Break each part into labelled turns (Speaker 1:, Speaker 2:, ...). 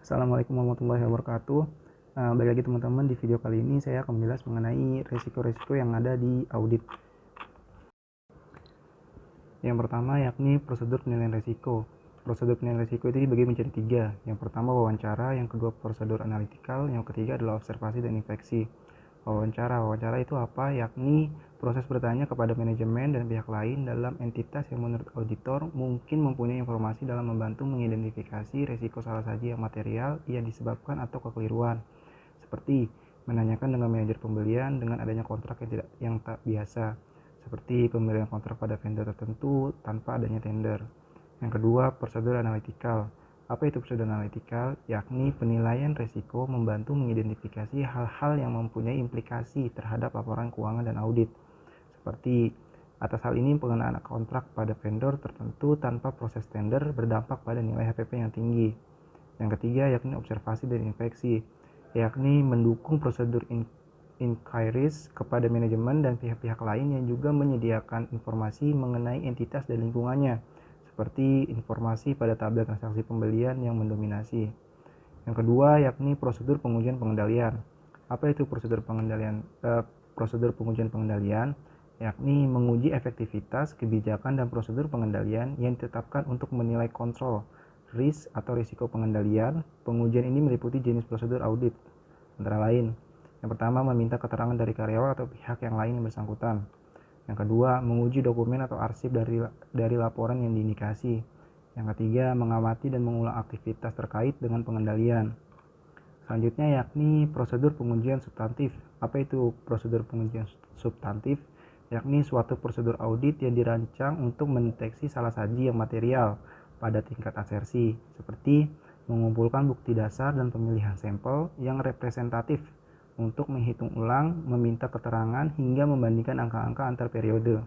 Speaker 1: Assalamualaikum warahmatullahi wabarakatuh. Balik lagi teman-teman, di video kali ini saya akan menjelaskan mengenai resiko-resiko yang ada di audit. Yang pertama yakni prosedur penilaian resiko. Prosedur penilaian resiko itu dibagi menjadi 3. Yang pertama wawancara, yang kedua prosedur analitikal, yang ketiga adalah observasi dan infeksi. Wawancara itu apa? Yakni proses bertanya kepada manajemen dan pihak lain dalam entitas yang menurut auditor mungkin mempunyai informasi dalam membantu mengidentifikasi resiko salah saji yang material yang disebabkan atau kekeliruan. Seperti menanyakan dengan manajer pembelian dengan adanya kontrak yang tak biasa, seperti pembelian kontrak pada vendor tertentu tanpa adanya tender. Yang kedua, prosedur analitikal. Apa itu prosedur analitikal? Yakni penilaian resiko membantu mengidentifikasi hal-hal yang mempunyai implikasi terhadap laporan keuangan dan audit. Seperti atas hal ini pengenaan kontrak pada vendor tertentu tanpa proses tender berdampak pada nilai HPP yang tinggi. Yang ketiga yakni observasi dan infeksi, yakni mendukung prosedur inquiries kepada manajemen dan pihak-pihak lain yang juga menyediakan informasi mengenai entitas dan lingkungannya, seperti informasi pada tabel transaksi pembelian yang mendominasi. Yang kedua yakni prosedur pengujian pengendalian. Apa itu prosedur pengendalian? Prosedur pengujian pengendalian yakni menguji efektivitas, kebijakan, dan prosedur pengendalian yang ditetapkan untuk menilai kontrol, risk atau risiko pengendalian. Pengujian ini meliputi jenis prosedur audit, antara lain. Yang pertama, meminta keterangan dari karyawan atau pihak yang lain yang bersangkutan. Yang kedua, menguji dokumen atau arsip dari laporan yang diindikasi. Yang ketiga, mengamati dan mengulang aktivitas terkait dengan pengendalian. Selanjutnya yakni prosedur pengujian substantif. Apa itu prosedur pengujian substantif? Yakni suatu prosedur audit yang dirancang untuk mendeteksi salah saji yang material pada tingkat asersi, seperti mengumpulkan bukti dasar dan pemilihan sampel yang representatif untuk menghitung ulang, meminta keterangan, hingga membandingkan angka-angka antar periode.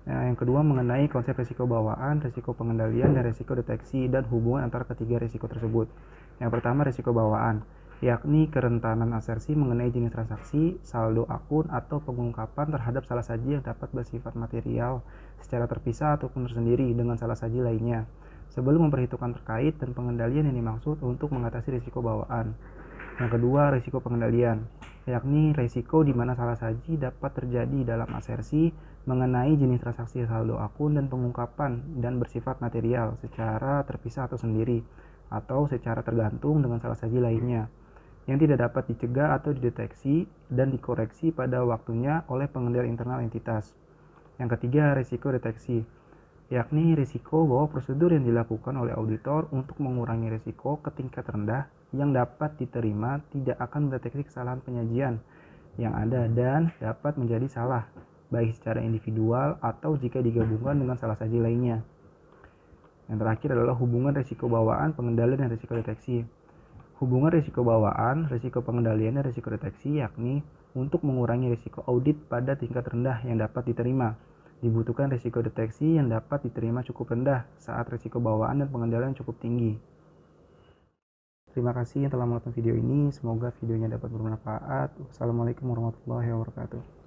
Speaker 1: Yang kedua mengenai konsep risiko bawaan, risiko pengendalian, dan risiko deteksi dan hubungan antara ketiga risiko tersebut. Yang pertama risiko bawaan, yakni kerentanan asersi mengenai jenis transaksi, saldo akun, atau pengungkapan terhadap salah saji yang dapat bersifat material secara terpisah ataupun tersendiri dengan salah saji lainnya, sebelum memperhitungkan terkait dan pengendalian yang dimaksud untuk mengatasi risiko bawaan. Yang kedua, risiko pengendalian, yakni risiko di mana salah saji dapat terjadi dalam asersi mengenai jenis transaksi saldo akun dan pengungkapan dan bersifat material secara terpisah atau sendiri, atau secara tergantung dengan salah saji lainnya, yang tidak dapat dicegah atau dideteksi dan dikoreksi pada waktunya oleh pengendali internal entitas. Yang ketiga, risiko deteksi, yakni risiko bahwa prosedur yang dilakukan oleh auditor untuk mengurangi risiko ke tingkat rendah yang dapat diterima tidak akan mendeteksi kesalahan penyajian yang ada dan dapat menjadi salah, baik secara individual atau jika digabungkan dengan salah saji lainnya. Yang terakhir adalah hubungan risiko bawaan, pengendalian, dan risiko deteksi. Hubungan risiko bawaan, risiko pengendalian, dan risiko deteksi yakni untuk mengurangi risiko audit pada tingkat rendah yang dapat diterima. Dibutuhkan risiko deteksi yang dapat diterima cukup rendah saat risiko bawaan dan pengendalian cukup tinggi. Terima kasih yang telah menonton video ini. Semoga videonya dapat bermanfaat. Wassalamualaikum warahmatullahi wabarakatuh.